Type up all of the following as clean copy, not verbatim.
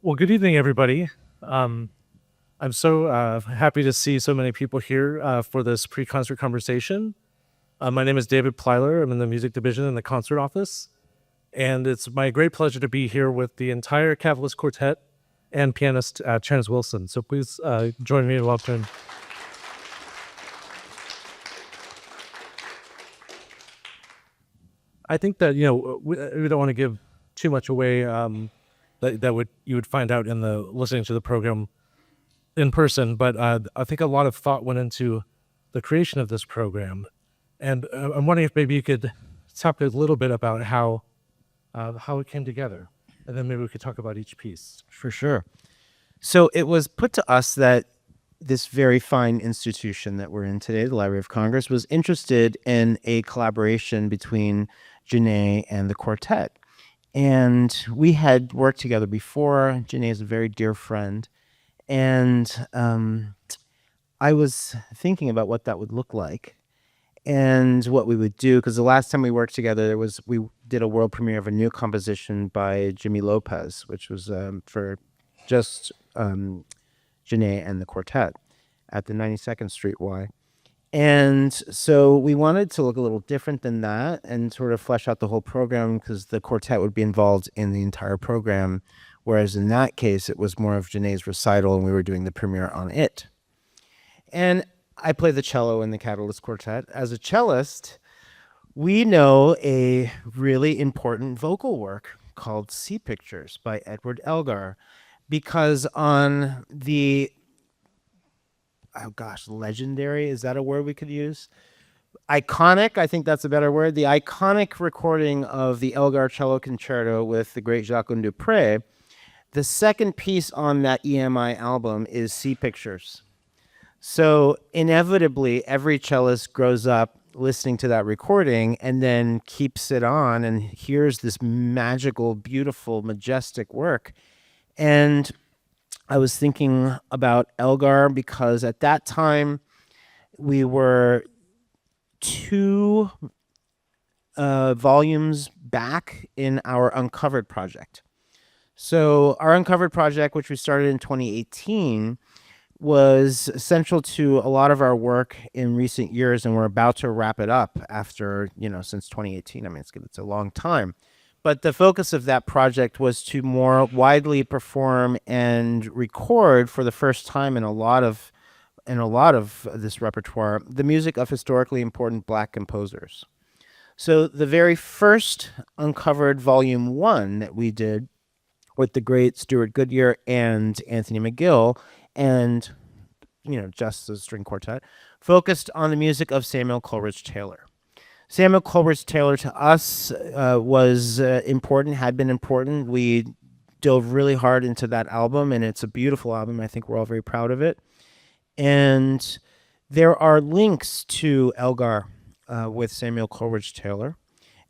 Well, good evening, everybody. I'm so happy to see so many people here for this pre-concert conversation. My name is David Plylar. I'm in the music division in the concert office, and it's my great pleasure to be here with the entire Catalyst Quartet and pianist Terrence Wilson. So please join me in welcoming. I think that we don't want to give too much away that you would find out in the listening to the program in person, but I think a lot of thought went into the creation of this program, and I'm wondering if maybe you could talk a little bit about how it came together, and then maybe we could talk about each piece. For sure. So it was put to us that this very fine institution that we're in today, the Library of Congress, was interested in a collaboration between Janae and the quartet. And we had worked together before. Janae is a very dear friend. And I was thinking about what that would look like and what we would do, because the last time we worked together, we did a world premiere of a new composition by Jimmy Lopez, which was for just Janae and the quartet at the 92nd Street Y. And so we wanted to look a little different than that and sort of flesh out the whole program, because the quartet would be involved in the entire program, whereas in that case, it was more of Janae's recital and we were doing the premiere on it. And I play the cello in the Catalyst Quartet. As a cellist, we know a really important vocal work called Sea Pictures by Edward Elgar, because on the legendary, is that a word we could use? Iconic, I think that's a better word. The iconic recording of the Elgar Cello Concerto with the great Jacqueline Dupre, the second piece on that EMI album is Sea Pictures. So inevitably, every cellist grows up listening to that recording and then keeps it on and hears this magical, beautiful, majestic work. And I was thinking about Elgar because at that time we were 2 volumes back in our Uncovered project. So our Uncovered project, which we started in 2018, was essential to a lot of our work in recent years, and we're about to wrap it up after, since 2018. I mean, it's a long time. But the focus of that project was to more widely perform and record for the first time in a lot of this repertoire, the music of historically important Black composers. So the very first Uncovered Volume 1 that we did with the great Stuart Goodyear and Anthony McGill and, just the string quartet, focused on the music of Samuel Coleridge-Taylor. Samuel Coleridge-Taylor to us was important, had been important. We dove really hard into that album, and it's a beautiful album. I think we're all very proud of it. And there are links to Elgar with Samuel Coleridge-Taylor,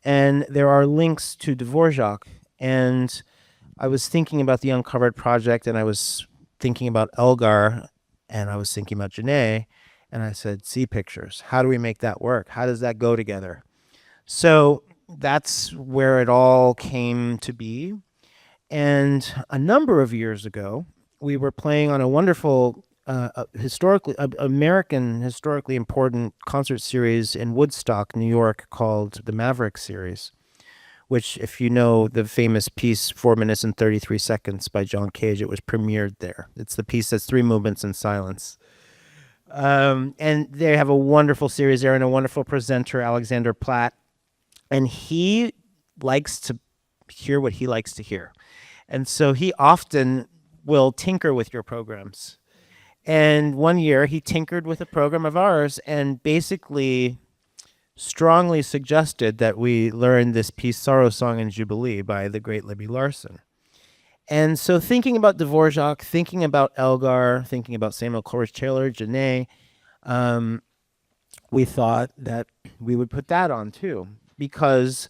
and there are links to Dvořák. And I was thinking about the Uncovered project, and I was thinking about Elgar, and I was thinking about Janae. And I said, Sea Pictures. How do we make that work? How does that go together? So that's where it all came to be. And a number of years ago, we were playing on a wonderful American historically important concert series in Woodstock, New York, called the Maverick Series, which, if you know the famous piece 4 minutes and 33 seconds by John Cage, it was premiered there. It's the piece that's 3 movements in silence. And they have a wonderful series there and a wonderful presenter, Alexander Platt. And he likes to hear what he likes to hear. And so he often will tinker with your programs. And one year he tinkered with a program of ours and basically strongly suggested that we learn this piece, Sorrow Song and Jubilee by the great Libby Larsen. And so thinking about Dvořák, thinking about Elgar, thinking about Samuel Coleridge-Taylor, Janae, we thought that we would put that on too. Because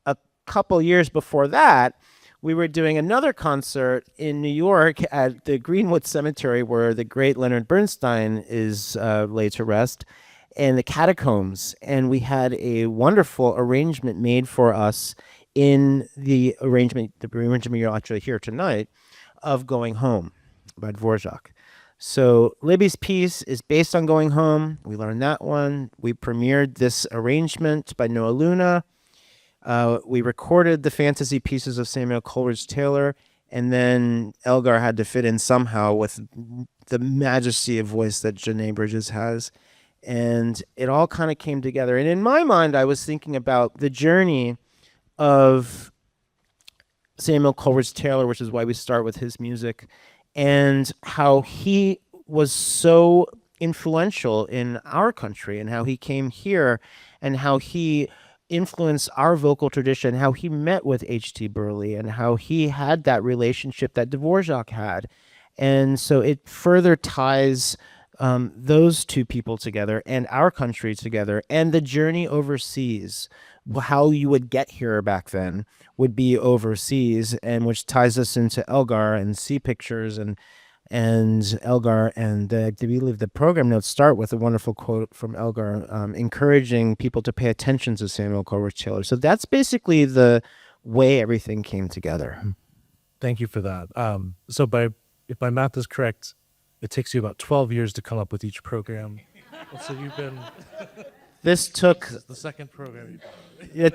a couple years before that, we were doing another concert in New York at the Greenwood Cemetery, where the great Leonard Bernstein is laid to rest, and the catacombs. And we had a wonderful arrangement made for us in the arrangement you'll actually hear tonight, of Going Home by Dvořák. So Libby's piece is based on Going Home. We learned that one. We premiered this arrangement by Noah Luna. We recorded the fantasy pieces of Samuel Coleridge-Taylor, and then Elgar had to fit in somehow with the majesty of voice that Janae Bridges has. And it all kind of came together. And in my mind, I was thinking about the journey of Samuel Coleridge-Taylor, which is why we start with his music, and how he was so influential in our country, and how he came here, and how he influenced our vocal tradition, how he met with H.T. Burley, and how he had that relationship that Dvořák had. And so it further ties those two people together and our country together, and the journey overseas. How you would get here back then would be overseas, and which ties us into Elgar and Sea Pictures and Elgar. And I believe the program notes start with a wonderful quote from Elgar, encouraging people to pay attention to Samuel Coleridge-Taylor. So that's basically the way everything came together. Thank you for that. So if my math is correct, it takes you about 12 years to come up with each program. So you've been... This took the second program.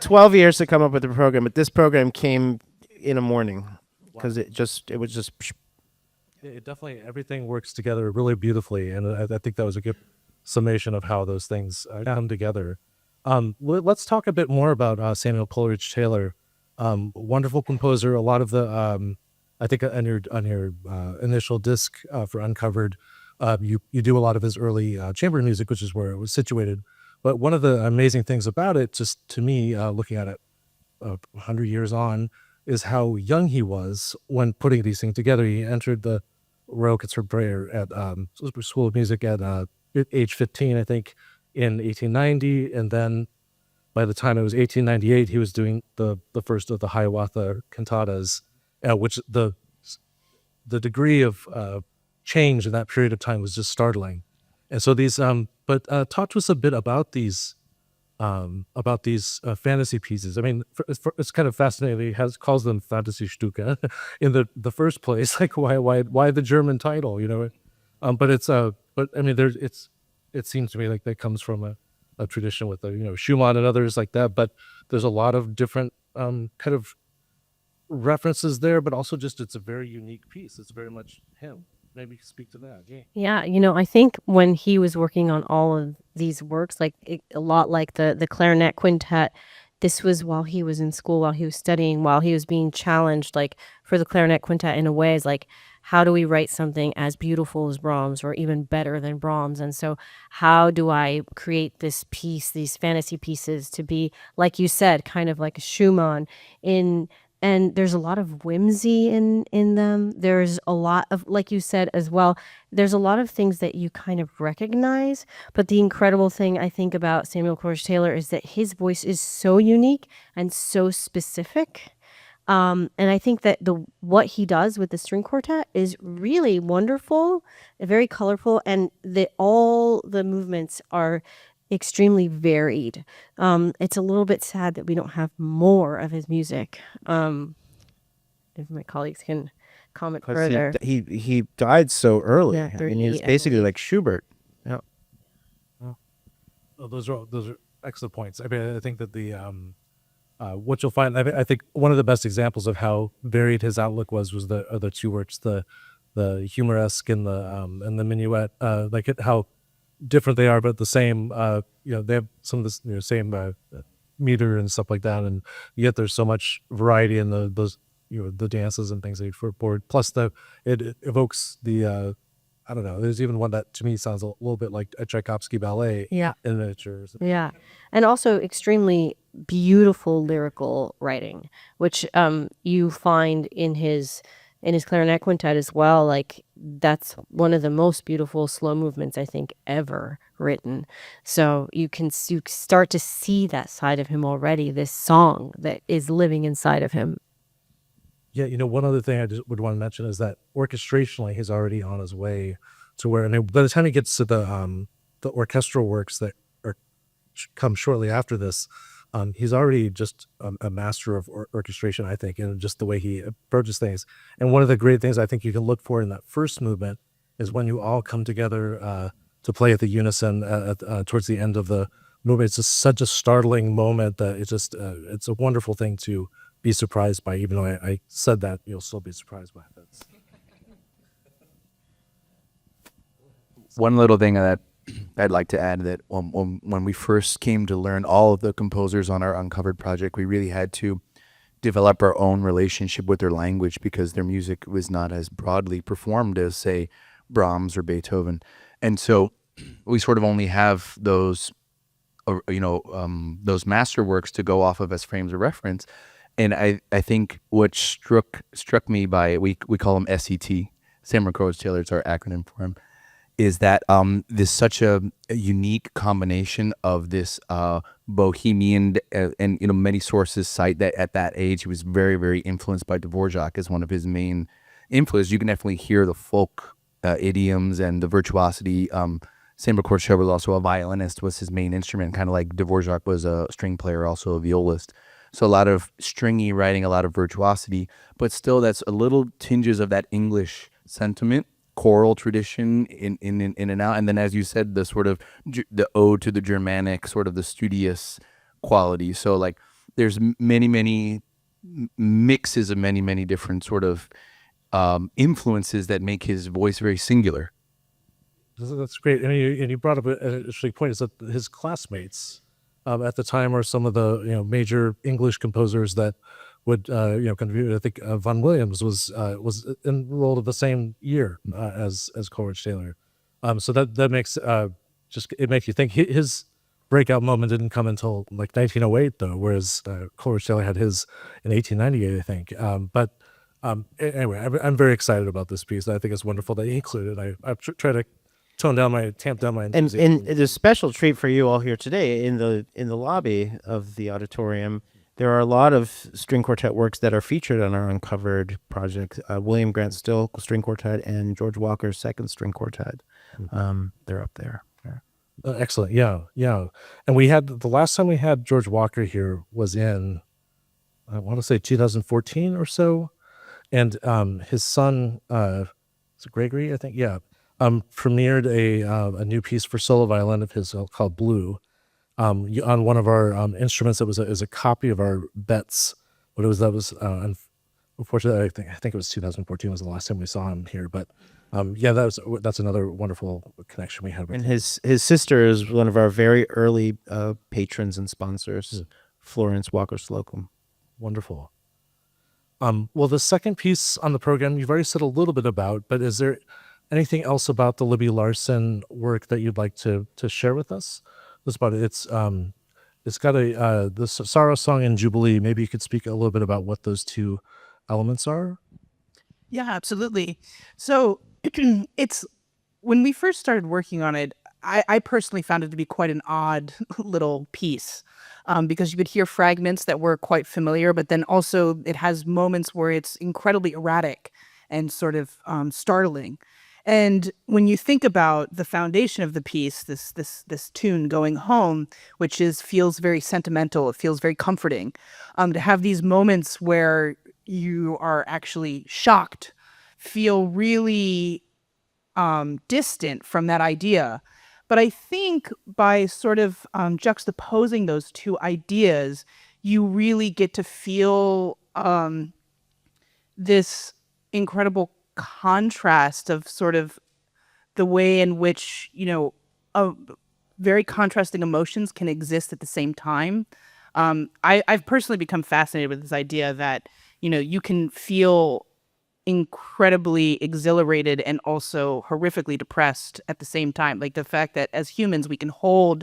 12 years to come up with the program, but this program came in a morning because it was just. It definitely, everything works together really beautifully, and I think that was a good summation of how those things come together. Let's talk a bit more about Samuel Coleridge-Taylor. Wonderful composer. A lot of the, I think on your initial disc for Uncovered, you do a lot of his early chamber music, which is where it was situated. But one of the amazing things about it, just to me, looking at it 100 years on, is how young he was when putting these things together. He entered the Royal Conservatoire at School of Music at age 15, I think, in 1890. And then by the time it was 1898, he was doing the first of the Hiawatha cantatas, which the degree of change in that period of time was just startling. And so these, but talk to us a bit about these fantasy pieces. I mean, it's kind of fascinating. He calls them Fantasy Stücke in the first place. Like why the German title? You know, but I mean, it seems to me like that comes from a tradition with Schumann and others like that. But there's a lot of different kind of references there, but also just it's a very unique piece. It's very much him. Maybe speak to that. Yeah, I think when he was working on all of these works, like a lot like the clarinet quintet, this was while he was in school, while he was studying, while he was being challenged, like for the clarinet quintet in a way is like, how do we write something as beautiful as Brahms or even better than Brahms? And so how do I create this piece, these fantasy pieces to be, like you said, kind of like a Schumann and there's a lot of whimsy in them. There's a lot of, like you said as well, there's a lot of things that you kind of recognize. But the incredible thing I think about Samuel Coleridge-Taylor is that his voice is so unique and so specific. And I think that what he does with the string quartet is really wonderful, very colorful, and all the movements are extremely varied. It's a little bit sad that we don't have more of his music. If my colleagues can comment further. He died so early. Yeah, I mean, he was basically like Schubert. Yeah. Oh, those are excellent points. I mean, I think that what you'll find, I think one of the best examples of how varied his outlook was the two works, the humoresque and the minuet, like how different they are, but the same. They have some of the same meter and stuff like that, and yet there's so much variety in those the dances and things that you forward. Plus, it evokes the I don't know. There's even one that to me sounds a little bit like a Tchaikovsky ballet. Yeah. In miniature. Yeah, and also extremely beautiful lyrical writing, which you find in his clarinet quintet as well. Like that's one of the most beautiful slow movements I think ever written. So you start to see that side of him already, this song that is living inside of him. Yeah, one other thing I just would want to mention is that orchestrationally he's already on his way to where, and by the time he gets to the orchestral works that come shortly after this, He's already just a master of orchestration, I think, and just the way he approaches things. And one of the great things I think you can look for in that first movement is when you all come together to play at the unison towards the end of the movement. It's just such a startling moment that it's a wonderful thing to be surprised by. Even though I said that, you'll still be surprised by it. One little thing that I'd like to add, that when we first came to learn all of the composers on our Uncovered project, we really had to develop our own relationship with their language, because their music was not as broadly performed as, say, Brahms or Beethoven. And so we sort of only have those masterworks to go off of as frames of reference. And I think what struck me by, we call him SET, Samuel Coleridge-Taylor, it's our acronym for him, is that there's such a unique combination of this bohemian, and many sources cite that at that age he was very, very influenced by Dvořák as one of his main influences. You can definitely hear the folk idioms and the virtuosity. Samuel Coleridge-Taylor was also a violinist, was his main instrument, kind of like Dvořák was a string player, also a violist. So a lot of stringy writing, a lot of virtuosity, but still that's a little tinges of that English sentiment, choral tradition in and out. And then, as you said, the sort of the ode to the Germanic, sort of the studious quality. So like there's many mixes of many different sort of influences that make his voice very singular. That's great. And you brought up an interesting point, is that his classmates at the time are some of the major English composers that would contribute. I think Vaughan Williams was enrolled at the same year as Coleridge-Taylor. So that makes it makes you think his breakout moment didn't come until like 1908 though, whereas Coleridge-Taylor had his in 1898, I think. But anyway, I'm very excited about this piece. I think it's wonderful that he included it. I've tried to tamp down my enthusiasm. And it's a special treat for you all here today in the lobby of the auditorium. There are a lot of string quartet works that are featured on our Uncovered project. William Grant Still String Quartet and George Walker's Second String Quartet. They're up there. Excellent. Yeah. And we had, the last time we had George Walker here was in, I want to say 2014 or so. And his son, is it Gregory, I think? Yeah. Premiered a new piece for solo violin of his called Blue. On one of our instruments, it was a copy of our Betts. Unfortunately, I think it was 2014 was the last time we saw him here. But that's another wonderful connection we had with And him. his sister is one of our very early patrons and sponsors, Florence Walker Slocum. Wonderful. Well, the second piece on the program you've already said a little bit about, but is there anything else about the Libby Larsen work that you'd like to share with us? That's about it. It's got the Sorrow Song and Jubilee. Maybe you could speak a little bit about what those two elements are. Yeah, absolutely. So it's, when we first started working on it, I personally found it to be quite an odd little piece, because you could hear fragments that were quite familiar, but then also it has moments where it's incredibly erratic and sort of startling. And when you think about the foundation of the piece, this tune Going Home, which feels very sentimental, it feels very comforting, to have these moments where you are actually shocked, feel really distant from that idea. But I think by sort of juxtaposing those two ideas, you really get to feel this incredible contrast of sort of the way in which very contrasting emotions can exist at the same time. I've personally become fascinated with this idea that you can feel incredibly exhilarated and also horrifically depressed at the same time. Like the fact that as humans we can hold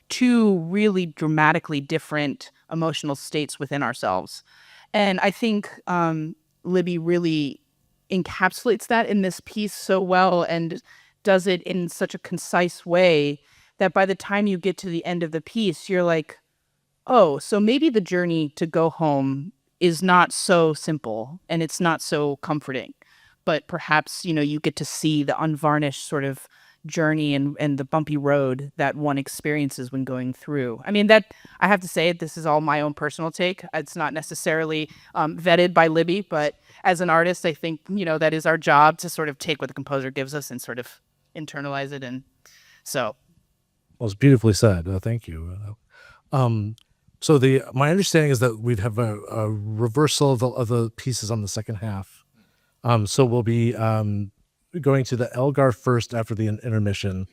two really dramatically different emotional states within ourselves. And I think Libby really encapsulates that in this piece so well and does it in such a concise way that by the time you get to the end of the piece, you're like, oh, so maybe the journey to go home is not so simple and it's not so comforting, but perhaps, you get to see the unvarnished sort of journey and the bumpy road that one experiences when going through. I mean, that I have to say, this is all my own personal take. It's not necessarily vetted by Libby, but as an artist, I think, that is our job to sort of take what the composer gives us and sort of internalize it. And so. Well, it's beautifully said. Thank you. So my understanding is that we'd have a reversal of the pieces on the second half. So we'll be going to the Elgar first after the intermission.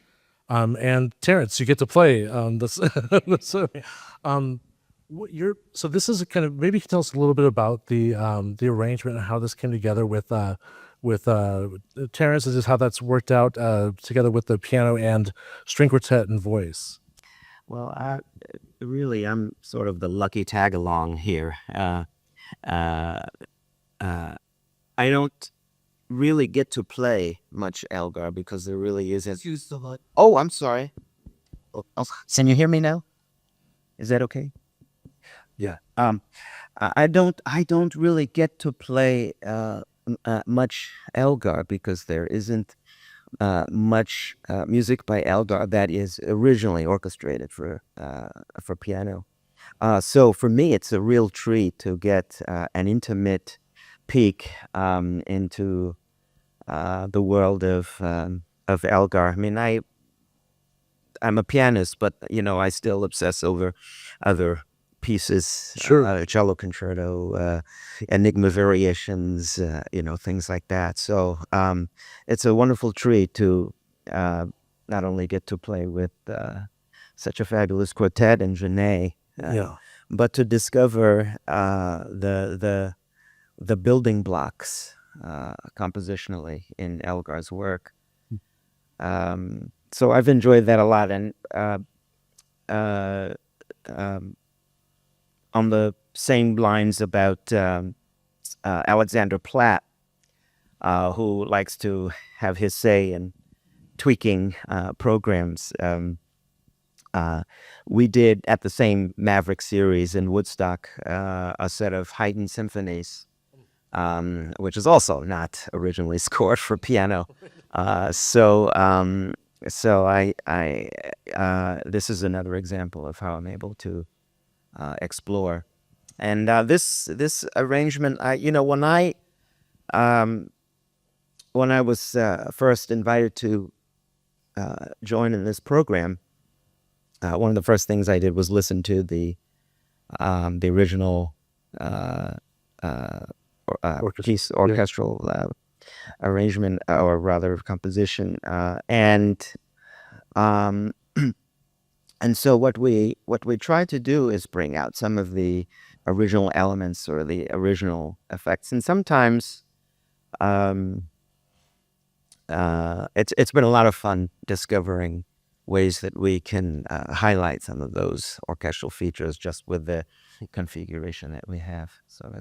And Terrence, you get to play this. So this is a kind of, maybe you can tell us a little bit about the arrangement and how this came together with Terrence. Is just how that's worked out together with the piano and string quartet and voice. Well, I'm sort of the lucky tag along here. I don't really get to play much Elgar because there really isn't. Used a lot. Oh, I'm sorry. Oh, can you hear me now? Is that okay? Yeah. I don't really get to play much Elgar because there isn't much music by Elgar that is originally orchestrated for piano. So for me, it's a real treat to get an intimate peek into the world of Elgar. I mean, I'm a pianist, but I still obsess over other pieces, Sure. cello concerto, enigma variations, things like that. So it's a wonderful treat to not only get to play with such a fabulous quartet and Genet, but to discover the building blocks compositionally in Elgar's work. So I've enjoyed that a lot, and on the same lines about Alexander Platt, who likes to have his say in tweaking programs. We did, at the same Maverick series in Woodstock, a set of Haydn symphonies, which is also not originally scored for piano. So this is another example of how I'm able to explore. And this arrangement, when I was first invited to join in this program, one of the first things I did was listen to the original orchestral arrangement, or rather composition, and so what we try to do is bring out some of the original elements or the original effects, and sometimes it's been a lot of fun discovering ways that we can highlight some of those orchestral features just with the configuration that we have. So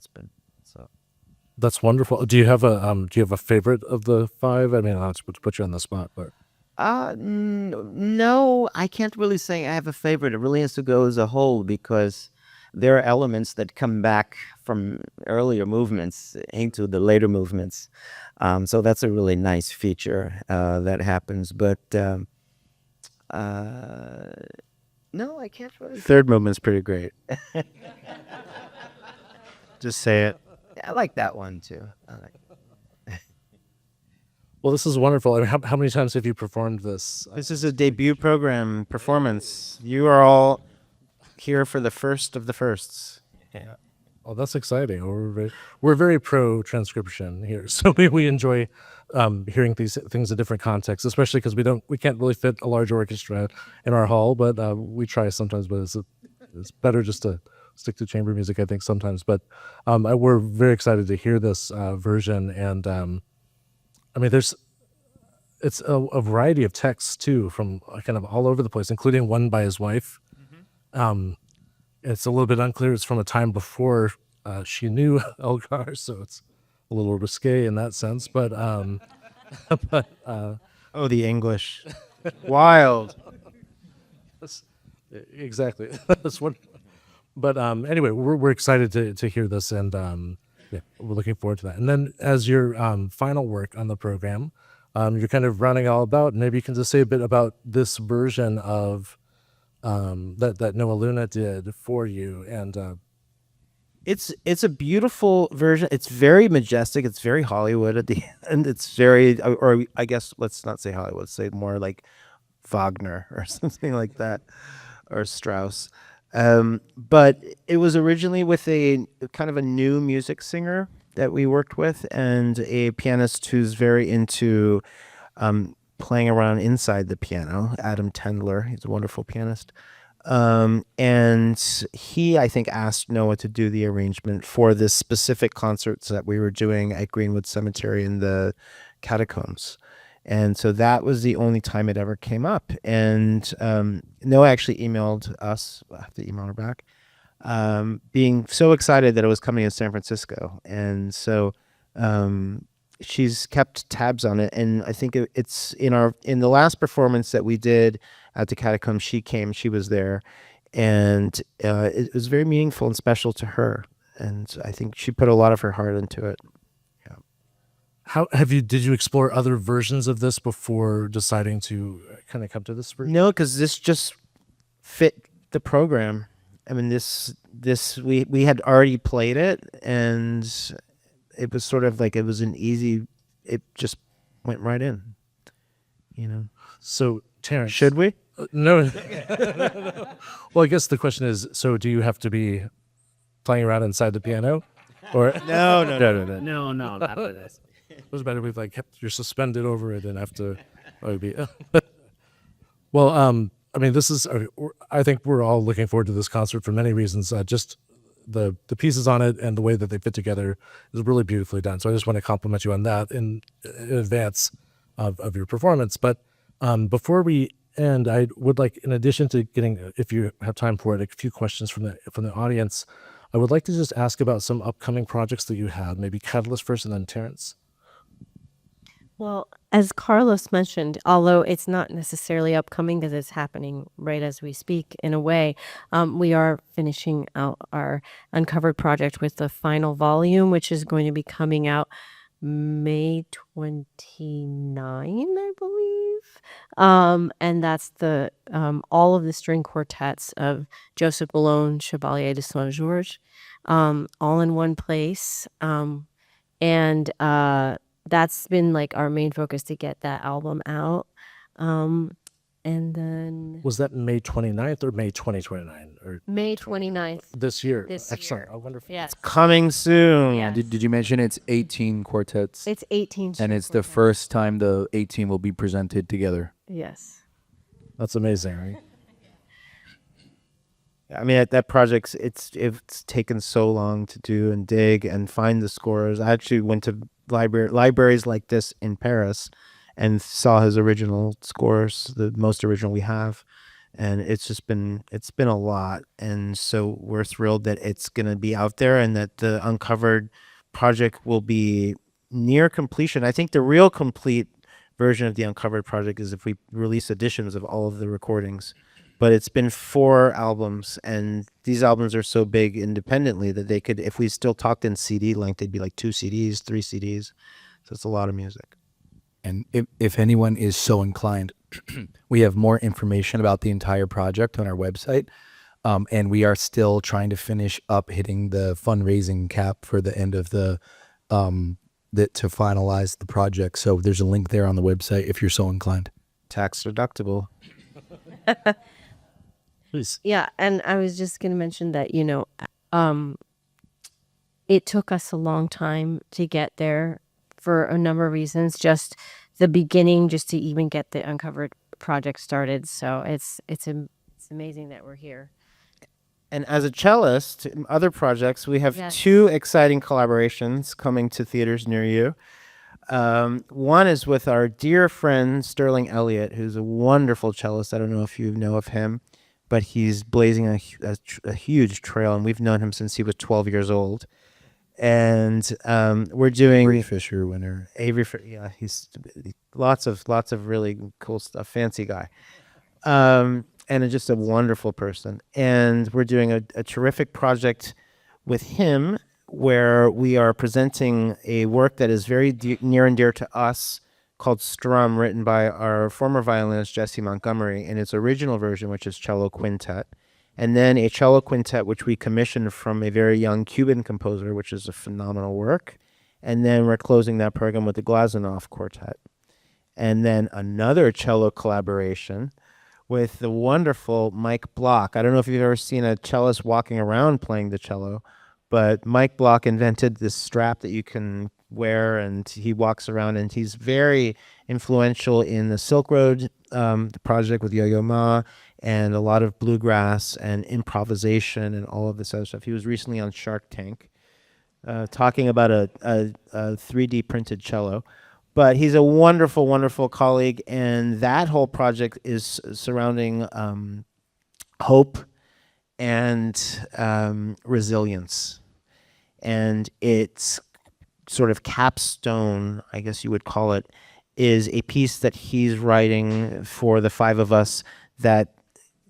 That's wonderful. Do you have a favorite of the five? I mean, I'll just put you on the spot, but no, I can't really say I have a favorite. It really has to go as a whole, because there are elements that come back from earlier movements into the later movements. So that's a really nice feature that happens. But no, I can't really. Third movement's pretty great. Just say it. I like that one too. well, this is wonderful. I mean, how many times have you performed this? This is a debut program performance. You are all here for the first of the firsts. Yeah. Oh, that's exciting. We're very pro transcription here, so we enjoy hearing these things in different contexts, especially because we can't really fit a large orchestra in our hall, but we try sometimes. But it's better just to stick to chamber music, I think, sometimes. But we're very excited to hear this version, and I mean, it's a variety of texts too, from kind of all over the place, including one by his wife. It's a little bit unclear. It's from a time before she knew Elgar, so it's a little risque in that sense. But Oh, the English. Wild. Exactly. That's what. But anyway, we're excited to hear this, and yeah, we're looking forward to that. And then, as your final work on the program, you're kind of running all about. Maybe you can just say a bit about this version of that Noah Luna did for you. And It's a beautiful version. It's very majestic. It's very Hollywood at the end. It's very, or I guess let's not say Hollywood. Let's say more like Wagner or something like that, or Strauss. But it was originally with a kind of a new music singer that we worked with, and a pianist who's very into playing around inside the piano, Adam Tendler. He's a wonderful pianist. And he, I think, asked Noah to do the arrangement for this specific concerts that we were doing at Greenwood Cemetery in the catacombs. And so that was the only time it ever came up. And Noah actually emailed us. I have to email her back, being so excited that it was coming in San Francisco. And so she's kept tabs on it. And I think it's in the last performance that we did at the catacombs. She was there, and it was very meaningful and special to her. And I think she put a lot of her heart into it. how did you explore other versions of this before deciding to kind of come to this version? No, because this just fit the program. I mean, we had already played it, and it was sort of like it was an easy. It just went right in, you know. So, Terrence, Should we? No. Well, I guess the question is, so do you have to be playing around inside the piano, or No. No, not for this. it was better if like you're suspended over it and have to maybe. Well, I mean, this is. I think we're all looking forward to this concert for many reasons. Just the pieces on it and the way that they fit together is really beautifully done. So I just want to compliment you on that in advance of your performance. But before we end, I would like, in addition to getting, if you have time for it, a few questions from the audience. I would like to just ask about some upcoming projects that you have. Maybe Catalyst first, and then Terrence. Well, as Carlos mentioned, although it's not necessarily upcoming because it's happening right as we speak in a way, we are finishing out our Uncovered project with the final volume, which is going to be coming out May 29, I believe. And that's the all of the string quartets of Joseph Boulogne, Chevalier de Saint-Georges, all in one place. And that's been like our main focus to get that album out. And then Was that May 29th or May 2029 or May 29th. this year? This Excellent. year. Oh, wonderful. Yes. Coming soon. Yes. Did you mention it's 18 quartets? It's 18. And it's the quartets. first time the 18 will be presented together. Yes. That's amazing, right? I mean, that project's it's taken so long to do and dig and find the scores. I actually went to libraries like this in Paris and saw his original scores, the most original we have, and it's been a lot. And so we're thrilled that it's going to be out there and that the Uncovered project will be near completion. I think the real complete version of the Uncovered project is if we release editions of all of the recordings. But it's been 4 albums, and these albums are so big independently that they could, if we still talked in CD length, they'd be like 2 CDs, 3 CDs. So it's a lot of music. And if anyone is so inclined, we have more information about the entire project on our website. And we are still trying to finish up hitting the fundraising cap for the end of to finalize the project. So there's a link there on the website if you're so inclined. Tax deductible. Please. Yeah, and I was just going to mention that, it took us a long time to get there for a number of reasons. Just the beginning, just to even get the Uncovered project started. So it's amazing that we're here. And as a cellist, in other projects, we have Yes. 2 exciting collaborations coming to theaters near you. One is with our dear friend Sterling Elliott, who's a wonderful cellist. I don't know if you know of him, but he's blazing a huge trail, and we've known him since he was 12 years old. And we're doing Avery Fisher winner. yeah, he's lots of really cool stuff. Fancy guy, and just a wonderful person. And we're doing a terrific project with him where we are presenting a work that is very near and dear to us called Strum, written by our former violinist Jesse Montgomery in its original version, which is cello quintet, and then a cello quintet which we commissioned from a very young Cuban composer, which is a phenomenal work. And then we're closing that program with the Glazunov Quartet. And then another cello collaboration with the wonderful Mike Block. I don't know if you've ever seen a cellist walking around playing the cello, but Mike Block invented this strap that you can wear, and he walks around, and he's very influential in the Silk Road, the project with Yo-Yo Ma, and a lot of bluegrass and improvisation and all of this other stuff. He was recently on Shark Tank talking about a 3D printed cello. But he's a wonderful, wonderful colleague, and that whole project is surrounding hope and resilience. And its sort of capstone, I guess you would call it, is a piece that he's writing for the five of us that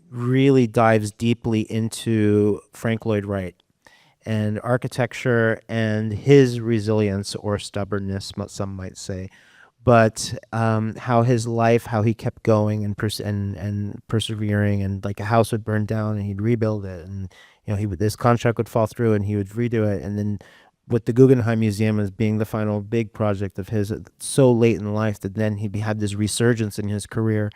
really dives deeply into Frank Lloyd Wright and architecture and his resilience or stubbornness, some might say, but how his life, how he kept going and persevering, and like a house would burn down and he'd rebuild it, and this contract would fall through and he would redo it, and then with the Guggenheim Museum as being the final big project of his, so late in life that then he had this resurgence in his career.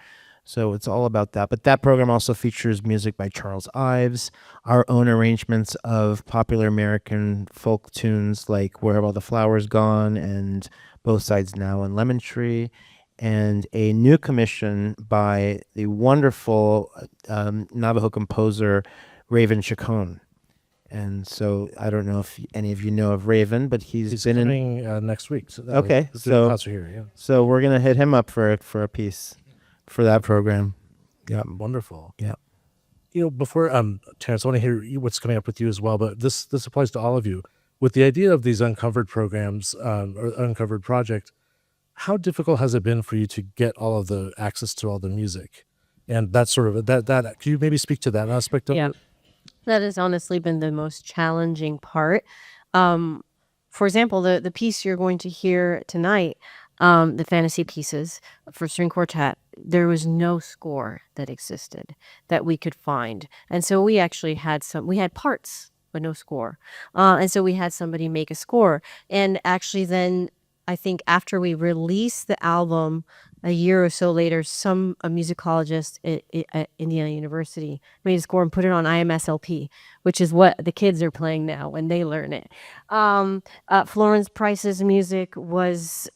So it's all about that. But that program also features music by Charles Ives, our own arrangements of popular American folk tunes like Where Have All the Flowers Gone and Both Sides Now and Lemon Tree, and a new commission by the wonderful Navajo composer Raven Chacon. And so I don't know if any of you know of Raven, but he's been coming next week. So okay, so here, yeah. So we're gonna hit him up for a piece for that program. Yeah, wonderful. Yeah. Before Terrence, I want to hear what's coming up with you as well, but this applies to all of you. With the idea of these uncovered programs or uncovered project, how difficult has it been for you to get all of the access to all the music? And that sort of that can you maybe speak to that aspect of it? That has honestly been the most challenging part. For example, the piece you're going to hear tonight, the fantasy pieces for string quartet, there was no score that existed that we could find. And so we actually had parts, but no score. And so we had somebody make a score. And actually then, I think after we released the album, a year or so later, a musicologist at Indiana University made a score and put it on IMSLP, which is what the kids are playing now when they learn it. Florence Price's music was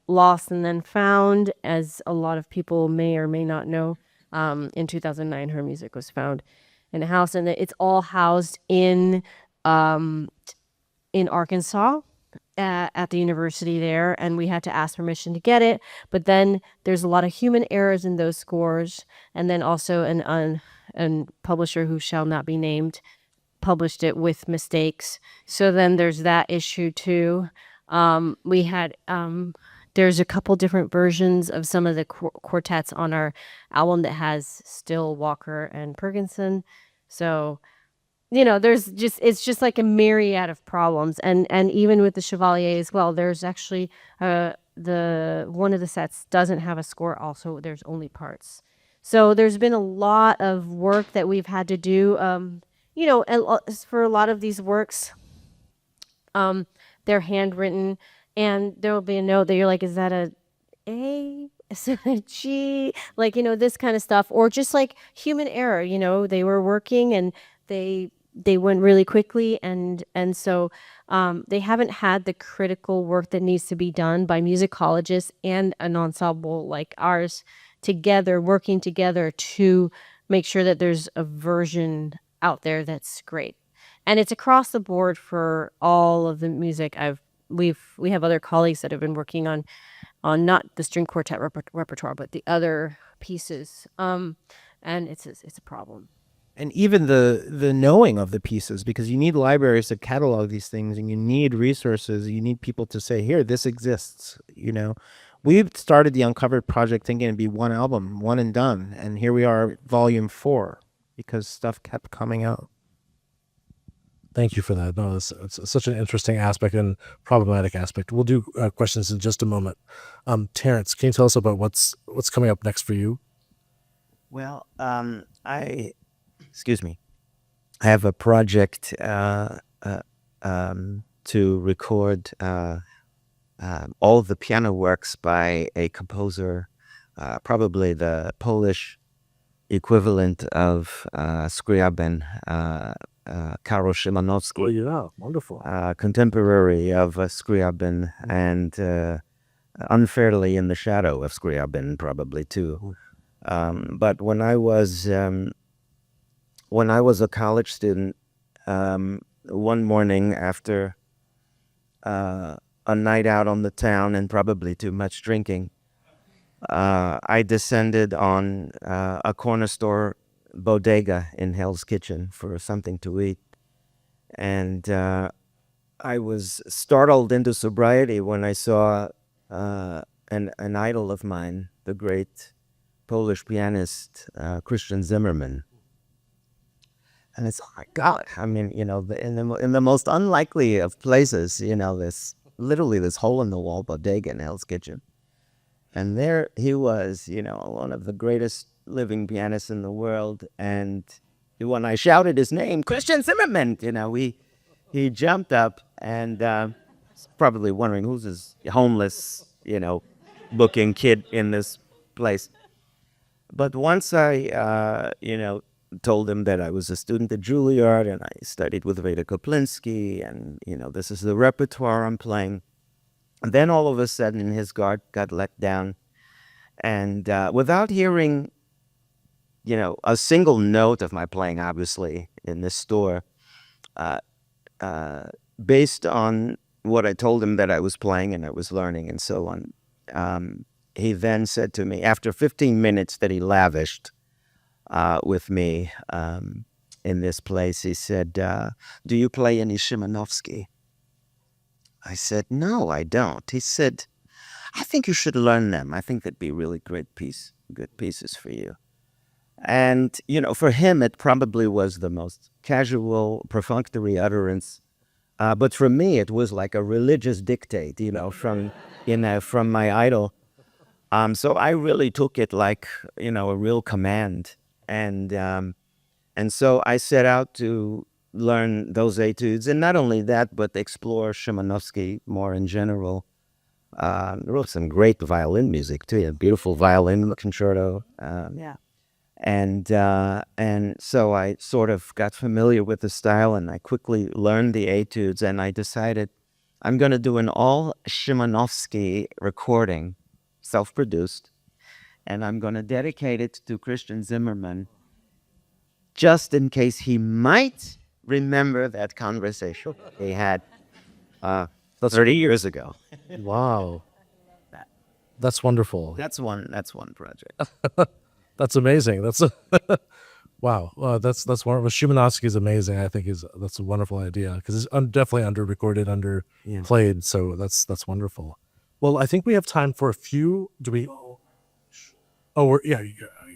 lost and then found, as a lot of people may or may not know. In 2009, her music was found in a house, and it's all housed in Arkansas. At the university there, and we had to ask permission to get it. But then there's a lot of human errors in those scores, and then also an publisher who shall not be named published it with mistakes. So then there's that issue too. We had there's a couple different versions of some of the quartets on our album that has Still, Walker, and Perkinson. So it's just like a myriad of problems, and even with the Chevalier as well, there's actually the one of the sets doesn't have a score. Also, there's only parts. So there's been a lot of work that we've had to do. For a lot of these works, they're handwritten, and there will be a note that you're like, is that a A? Is it a G? Like, this kind of stuff, or just like human error. They were working and they went really quickly, and so they haven't had the critical work that needs to be done by musicologists and an ensemble like ours together, working together to make sure that there's a version out there that's great. And it's across the board for all of the music. We have other colleagues that have been working on not the string quartet repertoire, but the other pieces. And it's a problem. And even the knowing of the pieces, because you need libraries to catalog these things, and you need resources. You need people to say, here, this exists. We started the Uncovered project thinking it'd be one album, one and done. And here we are, volume 4, because stuff kept coming out. Thank you for that. No, it's such an interesting aspect and problematic aspect. We'll do questions in just a moment. Terrence, can you tell us about what's coming up next for you? Well, excuse me. I have a project to record all the piano works by a composer, probably the Polish equivalent of Scriabin, Karol Szymanowski, yeah, wonderful. contemporary of Scriabin, and unfairly in the shadow of Scriabin, probably too. But when I was a college student, one morning after a night out on the town and probably too much drinking, I descended on a corner store bodega in Hell's Kitchen for something to eat. And I was startled into sobriety when I saw an idol of mine, the great Polish pianist Christian Zimmerman. And it's, oh my God, I mean, in the most unlikely of places, this hole in the wall bodega in Hell's Kitchen. And there he was, one of the greatest living pianists in the world. And when I shouted his name, Christian Zimmerman, he jumped up and probably wondering who's this homeless, looking kid in this place. But once I, told him that I was a student at Juilliard and I studied with Veda Koplinsky and, this is the repertoire I'm playing. And then all of a sudden his guard got let down. And without hearing, a single note of my playing, obviously, in this store, based on what I told him that I was playing and I was learning and so on, he then said to me, after 15 minutes that he lavished with me in this place, he said, do you play any Szymanowski? I said, no, I don't. He said, I think you should learn them. I think that'd be really good pieces for you. And, for him, it probably was the most casual, perfunctory utterance. But for me, it was like a religious dictate, from my idol. So I really took it like, a real command. And so I set out to learn those etudes, and not only that, but explore Szymanowski more in general. Wrote some great violin music too, a beautiful violin concerto. Yeah. And so I sort of got familiar with the style, and I quickly learned the etudes, and I decided I'm going to do an all Szymanowski recording, self-produced, and I'm going to dedicate it to Christian Zimmerman, just in case he might remember that conversation he had 30 years ago. Wow, that's wonderful. That's one project. That's amazing. That's wow. That's wonderful. Szymanowski is amazing. I think that's a wonderful idea because it's definitely under-recorded, underplayed. So that's wonderful. Well, I think we have time for a few. Do we? Oh, you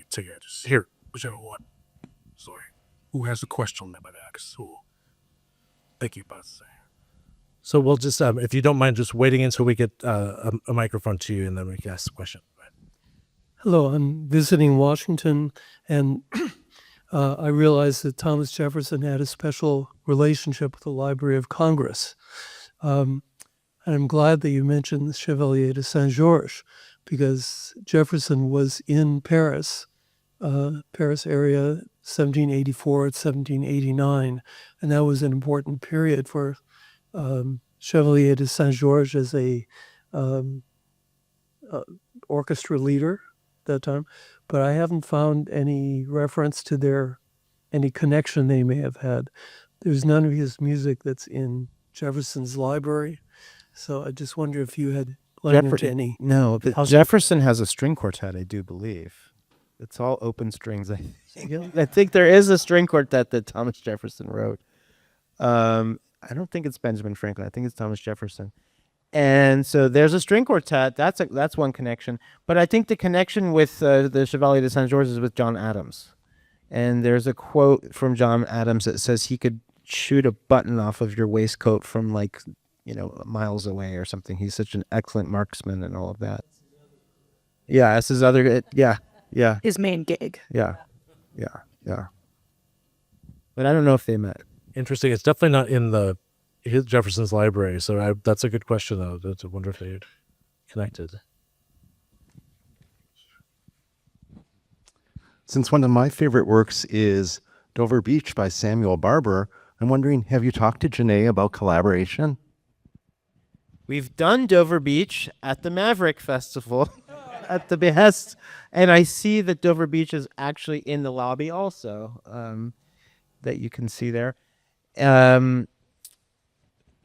take it. Just here, whichever one. Sorry. Who has a question about that? Who? Thank you, Buzz. So we'll just, if you don't mind, just waiting until we get a microphone to you, and then we can ask the question. Hello, I'm visiting Washington, and I realized that Thomas Jefferson had a special relationship with the Library of Congress. And I'm glad that you mentioned the Chevalier de Saint-Georges, because Jefferson was in Paris area, 1784 to 1789, and that was an important period for Chevalier de Saint-Georges as a orchestra leader at that time, but I haven't found any reference to any connection they may have had. There's none of his music that's in Jefferson's library, so I just wonder if you had learned into any. No, but Jefferson has a string quartet, I do believe. It's all open strings. I think there is a string quartet that Thomas Jefferson wrote. I don't think it's Benjamin Franklin. I think it's Thomas Jefferson. And so there's a string quartet. That's one connection. But I think the connection with the Chevalier de Saint-Georges is with John Adams. And there's a quote from John Adams that says he could shoot a button off of your waistcoat from like, miles away or something. He's such an excellent marksman and all of that. Yeah, that's his other. Yeah. His main gig. Yeah. But I don't know if they met. Interesting. It's definitely not in his Jefferson's library. So that's a good question, though. I wonder if they connected. Since one of my favorite works is Dover Beach by Samuel Barber, I'm wondering, have you talked to Janae about collaboration? We've done Dover Beach at the Maverick Festival at the behest. And I see that Dover Beach is actually in the lobby also, that you can see there.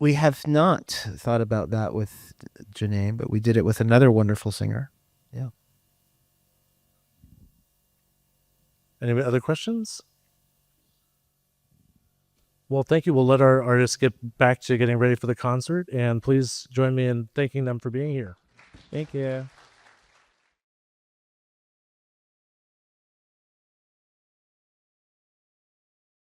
We have not thought about that with Janae, but we did it with another wonderful singer. Yeah. Any other questions? Well, thank you. We'll let our artists get back to getting ready for the concert, and please join me in thanking them for being here. Thank you.